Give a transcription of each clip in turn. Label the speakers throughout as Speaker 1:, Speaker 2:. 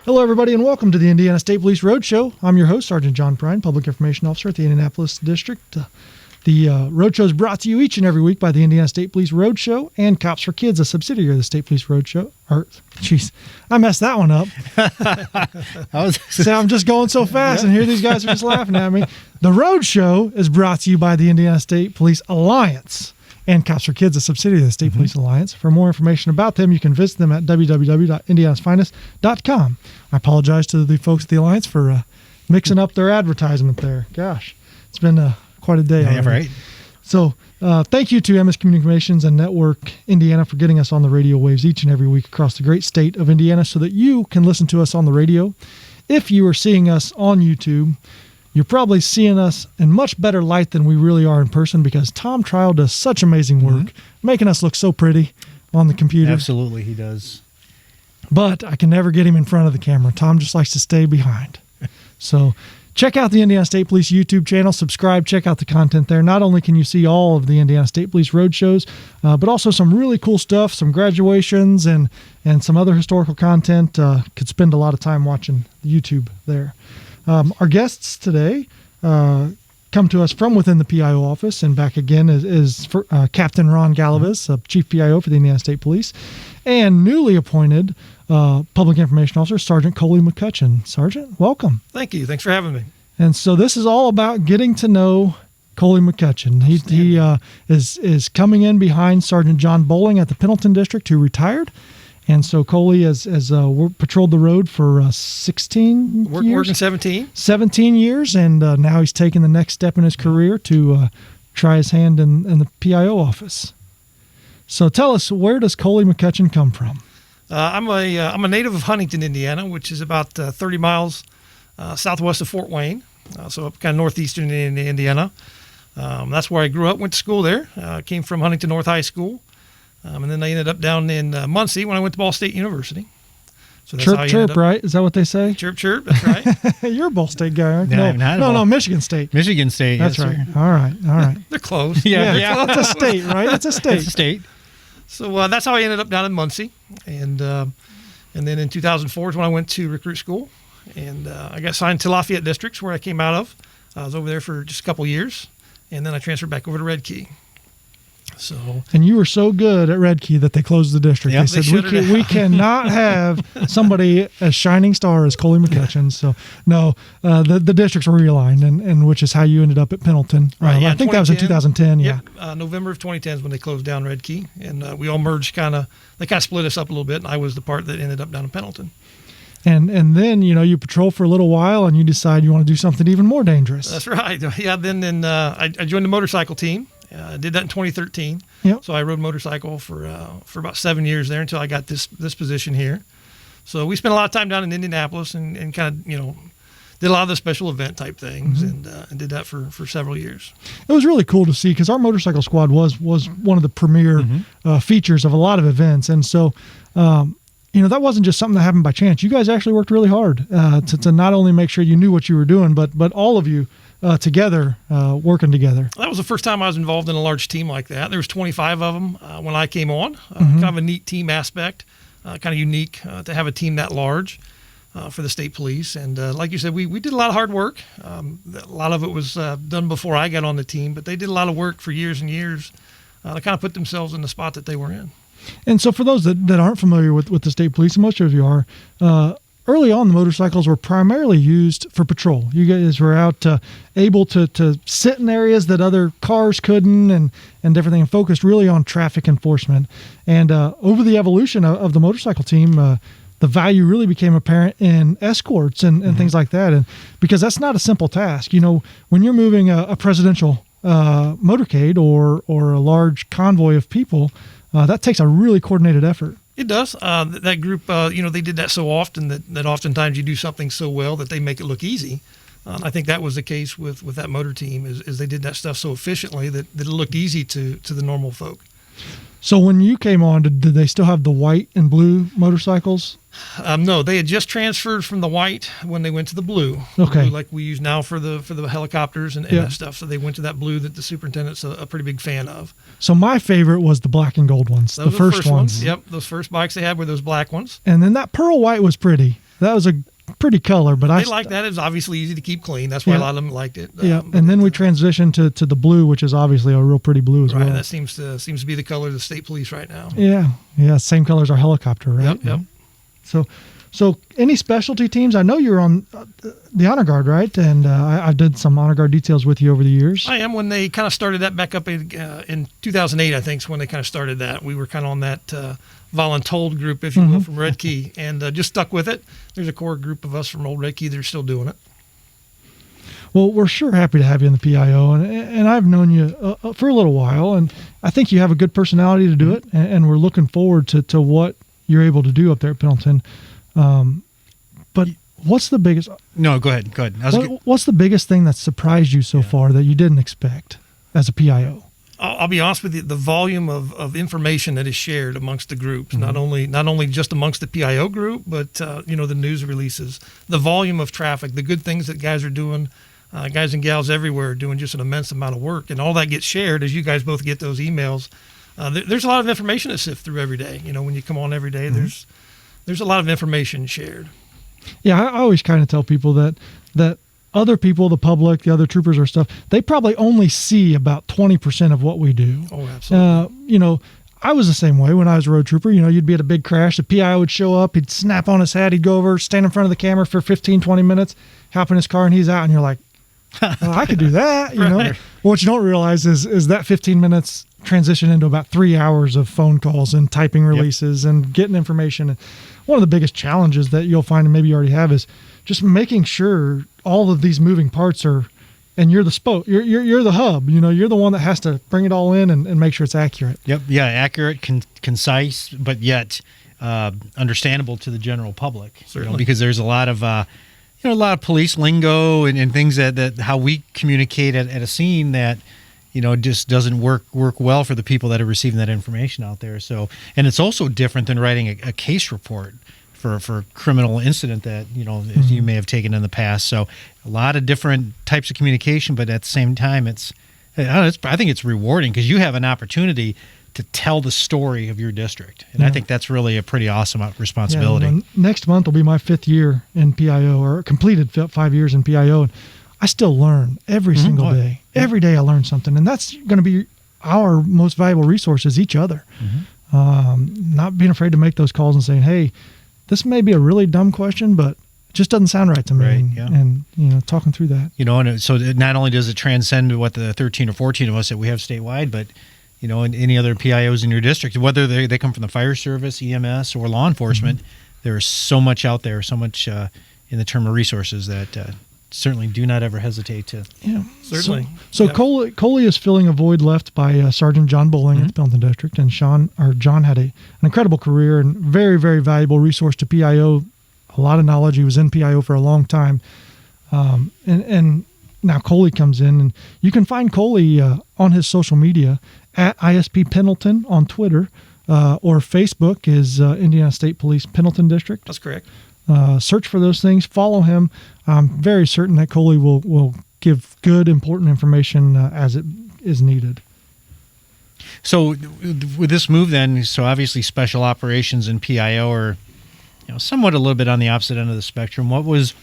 Speaker 1: Hello, everybody, and welcome to the Indiana State Police Roadshow. I'm your host, Sergeant John Prine, Public Information Officer at the Indianapolis District. The Roadshow is brought to you each and every week by the Indiana State Police Roadshow and Cops for Kids, a subsidiary of the State Police Roadshow. I messed that one up. I'm just going so fast, and here these guys are just laughing at me. The Roadshow is brought to you by the Indiana State Police Alliance and Cops for Kids, a subsidiary of the State Police Alliance. For more information about them, you can visit them at www.indianasfinest.com. I apologize to the folks at the Alliance for mixing up their advertisement there. Gosh, it's been quite a day already.
Speaker 2: Yeah, right.
Speaker 1: So thank you to MS Communications and Network Indiana for getting us on the radio waves each and every week across the great state of Indiana so that you can listen to us on the radio. If you are seeing us on YouTube, you're probably seeing us in much better light than we really are in person because Tom Trial does such amazing work, making us look so pretty on the computer.
Speaker 2: Absolutely, he does.
Speaker 1: But I can never get him in front of the camera. Tom just likes to stay behind. So check out the Indiana State Police YouTube channel, subscribe, check out the content there. Not only can you see all of the Indiana State Police road shows, but also some really cool stuff, some graduations and some other historical content. Could spend a lot of time watching YouTube there. Our guests today come to us from within the PIO office, and back again is Captain Ron Galavis, Chief PIO for the Indiana State Police, and newly appointed Public Information Officer, Sergeant Coley McCutchen. Sergeant, welcome.
Speaker 3: Thank you. Thanks for having me.
Speaker 1: And so this is all about getting to know Coley McCutchen. He is coming in behind Sergeant John Bowling at the Pendleton District, who retired. And so Coley has patrolled the road for 16 years?
Speaker 3: Working 17.
Speaker 1: 17 years, and now he's taking the next step in his career to try his hand in the PIO office. So tell us, where does Coley McCutchen come from?
Speaker 3: I'm a native of Huntington, Indiana, which is about 30 miles southwest of Fort Wayne, so up kind of northeastern Indiana. That's where I grew up, went to school there. Came from Huntington North High School. And then I ended up down in Muncie when I went to Ball State University. So that's
Speaker 1: chirp, chirp, right? Is that what they say?
Speaker 3: Chirp, chirp, that's right.
Speaker 1: You're a Ball State guy, aren't you?
Speaker 2: No,
Speaker 1: Michigan State.
Speaker 2: Michigan State,
Speaker 1: that's
Speaker 2: yes,
Speaker 1: right.
Speaker 2: Sir.
Speaker 1: All right.
Speaker 3: They're close.
Speaker 1: Yeah. It's a state, right? It's a state.
Speaker 2: It's a state.
Speaker 3: So that's how I ended up down in Muncie. And then in 2004 is when I went to recruit school. And I got signed to Lafayette Districts, where I came out of. I was over there for just a couple years. And then I transferred back over to Red Key. And
Speaker 1: you were so good at Red Key that they closed the district.
Speaker 3: Yep,
Speaker 1: they said we cannot have somebody as shining star as Coley McCutchen. So no, the districts were realigned, and which is how you ended up at Pendleton.
Speaker 3: Right,
Speaker 1: I think that was in 2010.
Speaker 3: Yep, November of 2010 is when they closed down Red Key, and we all merged. They kind of split us up a little bit, and I was the part that ended up down in Pendleton.
Speaker 1: And then you patrol for a little while, and you decide you want to do something even more dangerous.
Speaker 3: That's right. Yeah. Then I joined the motorcycle team. I did that in 2013.
Speaker 1: Yep.
Speaker 3: So I rode motorcycle for about 7 years there until I got this position here. So we spent a lot of time down in Indianapolis and kind of did a lot of the special event type things and did that for several years.
Speaker 1: It was really cool to see because our motorcycle squad was one of the premier features of a lot of events, and so. That wasn't just something that happened by chance. You guys actually worked really hard to not only make sure you knew what you were doing, but all of you together, working together.
Speaker 3: That was the first time I was involved in a large team like that. There was 25 of them when I came on. Kind of a neat team aspect, kind of unique to have a team that large for the state police. And like you said, we did a lot of hard work. A lot of it was done before I got on the team, but they did a lot of work for years and years to kind of put themselves in the spot that they were in.
Speaker 1: And so for those that aren't familiar with the state police, and most of you are, early on the motorcycles were primarily used for patrol. You guys were out able to sit in areas that other cars couldn't and different things, and focused really on traffic enforcement. And over the evolution of the motorcycle team, the value really became apparent in escorts and things like that. And because that's not a simple task. When you're moving a presidential motorcade or a large convoy of people, that takes a really coordinated effort.
Speaker 3: It does. That group, they did that so often that oftentimes you do something so well that they make it look easy. I think that was the case with that motor team is they did that stuff so efficiently that it looked easy to the normal folk.
Speaker 1: So when you came on, did they still have the white and blue motorcycles?
Speaker 3: No, they had just transferred from the white when they went to the blue.
Speaker 1: Okay.
Speaker 3: Blue like we use now for the helicopters and that stuff. So they went to that blue that the superintendent's a pretty big fan of.
Speaker 1: So my favorite was the black and gold ones,
Speaker 3: Those
Speaker 1: the first ones.
Speaker 3: Yep, those first bikes they had were those black ones.
Speaker 1: And then that pearl white was pretty. That was a pretty color, but
Speaker 3: they like that. It's obviously easy to keep clean. That's why a lot of them liked it.
Speaker 1: And then we transitioned to the blue, which is obviously a real pretty blue as well.
Speaker 3: That seems to be the color of the state police right now.
Speaker 1: Yeah, same color as our helicopter, right?
Speaker 3: Yep.
Speaker 1: So any specialty teams? I know you're on the honor guard, right? And I did some honor guard details with you over the years.
Speaker 3: I am. When they kind of started that back up in 2008, I think is when they kind of started that. We were kind of on that voluntold group, if you will, from Red Key, and just stuck with it. There's a core group of us from Old Red Key that are still doing it.
Speaker 1: Well, we're sure happy to have you in the PIO, and I've known you for a little while, and I think you have a good personality to do it, and we're looking forward to what you're able to do up there at Pendleton. But what's the biggest?
Speaker 2: No, go ahead.
Speaker 1: What's the biggest thing that surprised you so far that you didn't expect as a PIO?
Speaker 3: I'll be honest with you. The volume of information that is shared amongst the groups, not only just amongst the PIO group, but the news releases, the volume of traffic, the good things that guys are doing, guys and gals everywhere are doing just an immense amount of work, and all that gets shared as you guys both get those emails. There's a lot of information to sift through every day. When you come on every day, there's a lot of information shared.
Speaker 1: Yeah, I always kind of tell people that other people, the public, the other troopers or stuff, they probably only see about 20% of what we do.
Speaker 3: Oh, absolutely.
Speaker 1: I was the same way when I was a road trooper. You'd be at a big crash, the PI would show up, he'd snap on his hat, he'd go over, stand in front of the camera for 15, 20 minutes, hop in his car, and he's out, and you're like, well, I could do that,
Speaker 3: Right.
Speaker 1: What you don't realize is that 15 minutes transition into about 3 hours of phone calls and typing releases and getting information. And one of the biggest challenges that you'll find, and maybe you already have, is just making sure all of these moving parts are, and you're the you're the hub, you're the one that has to bring it all in and make sure it's accurate.
Speaker 2: Yep. Yeah. Accurate, concise, but yet understandable to the general public.
Speaker 3: Certainly.
Speaker 2: Because there's a lot of, a lot of police lingo and things that how we communicate at a scene that, just doesn't work well for the people that are receiving that information out there. So, and it's also different than writing a case report for a criminal incident that, as you may have taken in the past. So a lot of different types of communication, but at the same time, I think it's rewarding because you have an opportunity to tell the story of your district. And I think that's really a pretty awesome responsibility.
Speaker 1: Yeah, next month will be my 5th year in PIO, or completed 5 years in PIO. And I still learn every single day. Every day I learn something. And that's going to be our most valuable resource is each other. Not being afraid to make those calls and saying, hey, this may be a really dumb question, but it just doesn't sound right to me.
Speaker 2: Right,
Speaker 1: And talking through that.
Speaker 2: And so not only does it transcend what the 13 or 14 of us that we have statewide, but and any other PIOs in your district, whether they come from the fire service, EMS, or law enforcement, there is so much out there, so much in the term of resources that certainly do not ever hesitate to.
Speaker 1: Yeah,
Speaker 3: certainly.
Speaker 1: So Coley is filling a void left by Sergeant John Bowling at the Pendleton District, and John had an incredible career and very, very valuable resource to PIO. A lot of knowledge. He was in PIO for a long time, and now Coley comes in, and you can find Coley on his social media at ISP Pendleton on Twitter, or Facebook is Indiana State Police Pendleton District.
Speaker 3: That's correct.
Speaker 1: Search for those things. Follow him. I'm very certain that Coley will give good, important information as it is needed.
Speaker 2: So with this move then, so obviously special operations and PIO are somewhat a little bit on the opposite end of the spectrum. What was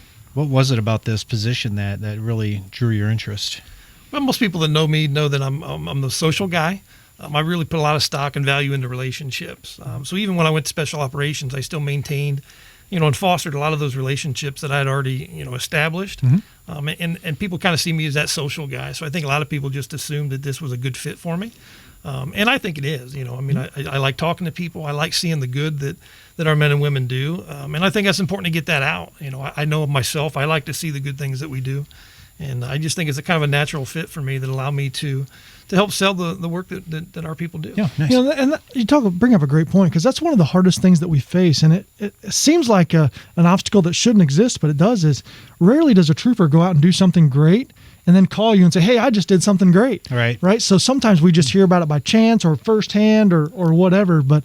Speaker 2: it about this position that really drew your interest?
Speaker 3: Well, most people that know me know that I'm the social guy. I really put a lot of stock and value into relationships. So even when I went to special operations, I still maintained, and fostered a lot of those relationships that I had already, established. And people kind of see me as that social guy. So I think a lot of people just assumed that this was a good fit for me. And I think it is. I like talking to people. I like seeing the good that our men and women do. And I think that's important to get that out. I know of myself. I like to see the good things that we do. And I just think it's a kind of a natural fit for me that allow me to help sell the work that our people do.
Speaker 2: Yeah, nice.
Speaker 1: And you bring up a great point, because that's one of the hardest things that we face. And it seems like an obstacle that shouldn't exist, but it does. Is rarely does a trooper go out and do something great and then call you and say, hey, I just did something great. Right. So sometimes we just hear about it by chance or firsthand or whatever. But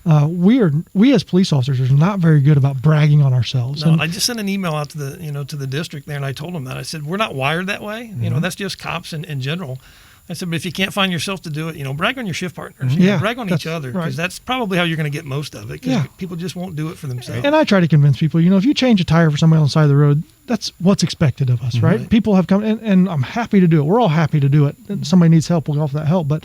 Speaker 1: we as police officers are not very good about bragging on ourselves.
Speaker 3: No, and I just sent an email out to the district there, and I told them that. I said, we're not wired that way. That's just cops in general. I said, but if you can't find yourself to do it, brag on your shift partners. Brag on each other, because that's probably how you're going to get most of it, because people just won't do it for themselves.
Speaker 1: And I try to convince people, if you change a tire for somebody on the side of the road, that's what's expected of us, right? People have come, and I'm happy to do it. We're all happy to do it. Somebody needs help, we'll offer that help. But,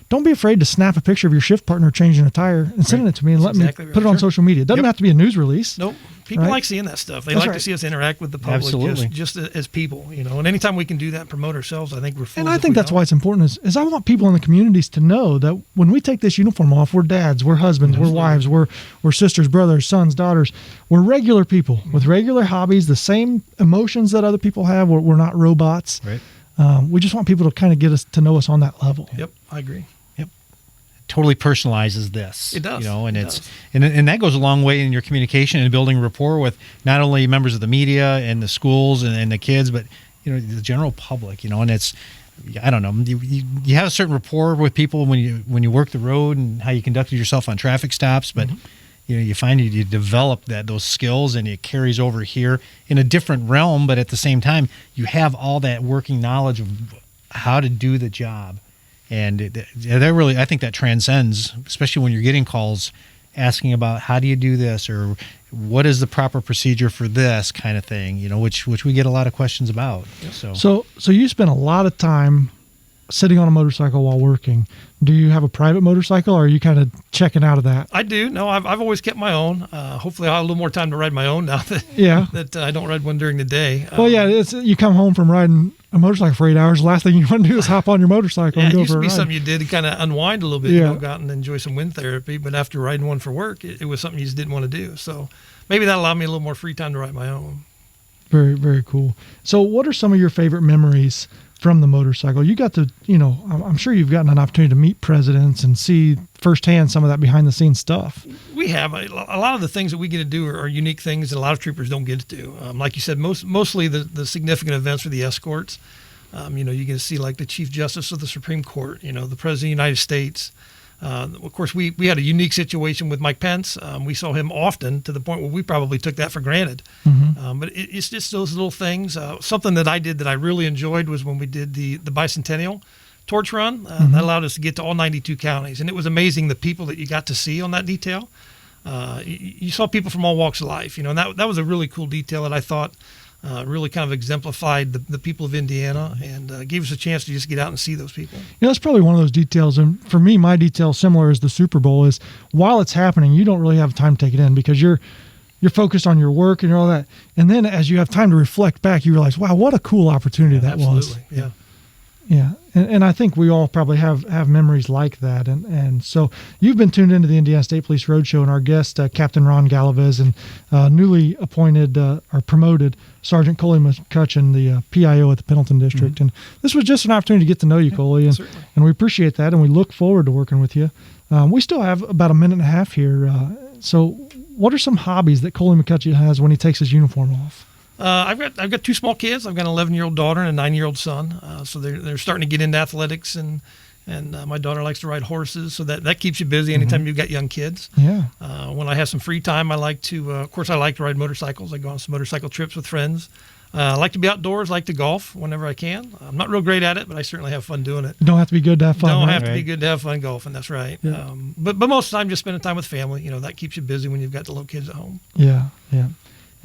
Speaker 1: don't be afraid to snap a picture of your shift partner changing a tire and sending it to me and let me put it on social media. It doesn't have to be a news release.
Speaker 3: Nope. People like seeing that stuff. They like to see us interact with the public just as people, and anytime we can do that and promote ourselves, I think we're fools.
Speaker 1: And I think that's why it's important is I want people in the communities to know that when we take this uniform off, we're dads, we're husbands, we're wives, we're sisters, brothers, sons, daughters. We're regular people with regular hobbies, the same emotions that other people have. We're not robots.
Speaker 2: Right.
Speaker 1: We just want people to kind of get us to know us on that level.
Speaker 3: Yep, I agree.
Speaker 2: Totally personalizes this.
Speaker 3: It does.
Speaker 2: And that goes a long way in your communication and building rapport with not only members of the media and the schools and the kids, but the general public. And it's, I don't know, you have a certain rapport with people when you work the road and how you conducted yourself on traffic stops, but you find you develop those skills and it carries over here in a different realm, but at the same time you have all that working knowledge of how to do the job. And I think that transcends, especially when you're getting calls asking about how do you do this or what is the proper procedure for this kind of thing, which we get a lot of questions about.
Speaker 1: So you spend a lot of time sitting on a motorcycle while working. Do you have a private motorcycle, or are you kind of checking out of that?
Speaker 3: I do. No, I've always kept my own. Hopefully I'll have a little more time to ride my own now that that I don't ride one during the day.
Speaker 1: Well, you come home from riding a motorcycle for 8 hours. The last thing you want to do is hop on your motorcycle and go for a ride.
Speaker 3: It used to be something you did to kind of unwind a little bit, go out and enjoy some wind therapy. But after riding one for work, it was something you just didn't want to do. So maybe that allowed me a little more free time to ride my own.
Speaker 1: Very, very cool. So what are some of your favorite memories from the motorcycle? You got to, I'm sure you've gotten an opportunity to meet presidents and see firsthand some of that behind the scenes stuff.
Speaker 3: We have a lot of the things that we get to do are unique things that a lot of troopers don't get to do. Like you said, mostly the significant events for the escorts. You get to see like the Chief Justice of the Supreme Court, the President of the United States. Of course, we had a unique situation with Mike Pence. We saw him often to the point where we probably took that for granted. But it's just those little things. Something that I did that I really enjoyed was when we did the bicentennial torch run. That allowed us to get to all 92 counties. And it was amazing the people that you got to see on that detail. You saw people from all walks of life, and that was a really cool detail that I thought really kind of exemplified the people of Indiana and gave us a chance to just get out and see those people.
Speaker 1: That's probably one of those details. And for me, my detail, similar as the Super Bowl, is while it's happening, you don't really have time to take it in because you're focused on your work and all that. And then as you have time to reflect back, you realize, wow, what a cool opportunity that was.
Speaker 3: Yeah.
Speaker 1: Yeah. And I think we all probably have memories like that. And so you've been tuned into the Indiana State Police Roadshow, and our guest, Captain Ron Galvez, and newly appointed or promoted Sergeant Coley McCutchen, the PIO at the Pendleton District. And this was just an opportunity to get to know you, Coley, and we appreciate that, and we look forward to working with you. We still have about a minute and a half here. So what are some hobbies that Coley McCutchen has when he takes his uniform off?
Speaker 3: I've got two small kids. I've got an 11-year-old daughter and a 9-year-old son. So they're starting to get into athletics, and my daughter likes to ride horses. So that keeps you busy anytime you've got young kids. Yeah. When I have some free time, I like to, of course, I like to ride motorcycles. I go on some motorcycle trips with friends. I like to be outdoors, like to golf whenever I can. I'm not real great at it, but I certainly have fun doing it.
Speaker 1: You don't have to be good to have fun.
Speaker 3: Don't have to be good to have fun golfing. That's right. Yeah. But most of the time, just spending time with family. That keeps you busy when you've got the little kids at home.
Speaker 1: Yeah, yeah.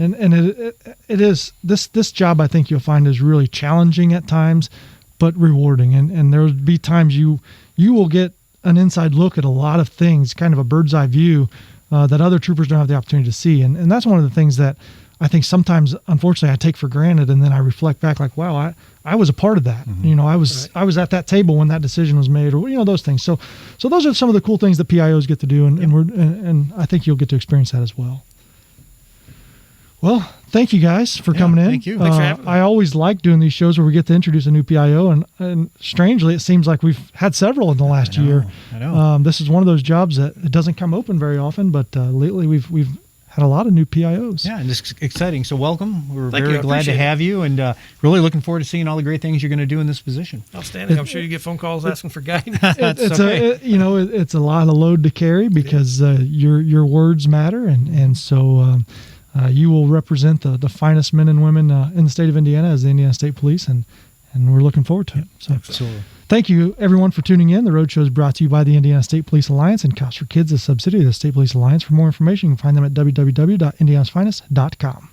Speaker 1: And it is this job, I think you'll find, is really challenging at times, but rewarding. And there will be times you will get an inside look at a lot of things, kind of a bird's eye view that other troopers don't have the opportunity to see. And that's one of the things that I think sometimes, unfortunately, I take for granted, and then I reflect back like, wow, I was a part of that. I was at that table when that decision was made, or those things. So those are some of the cool things that PIOs get to do, and I think you'll get to experience that as well. Well, thank you guys for coming in.
Speaker 2: Thank you. Thanks for having me.
Speaker 1: I always like doing these shows where we get to introduce a new PIO, and strangely, it seems like we've had several in the last year.
Speaker 2: I know.
Speaker 1: This is one of those jobs that it doesn't come open very often, but lately we've had a lot of new PIOs.
Speaker 2: Yeah, and it's exciting. So welcome. We're very glad to have you, and really looking forward to seeing all the great things you're going to do in this position.
Speaker 3: Outstanding. I'm sure you get phone calls asking for guidance.
Speaker 1: It's a lot of load to carry because your words matter, and so. You will represent the finest men and women in the state of Indiana as the Indiana State Police, and and we're looking forward to it. So
Speaker 2: Absolutely.
Speaker 1: thank you, everyone, for tuning in. The Roadshow is brought to you by the Indiana State Police Alliance and Cops for Kids, a subsidiary of the State Police Alliance. For more information, you can find them at www.indianasfinest.com.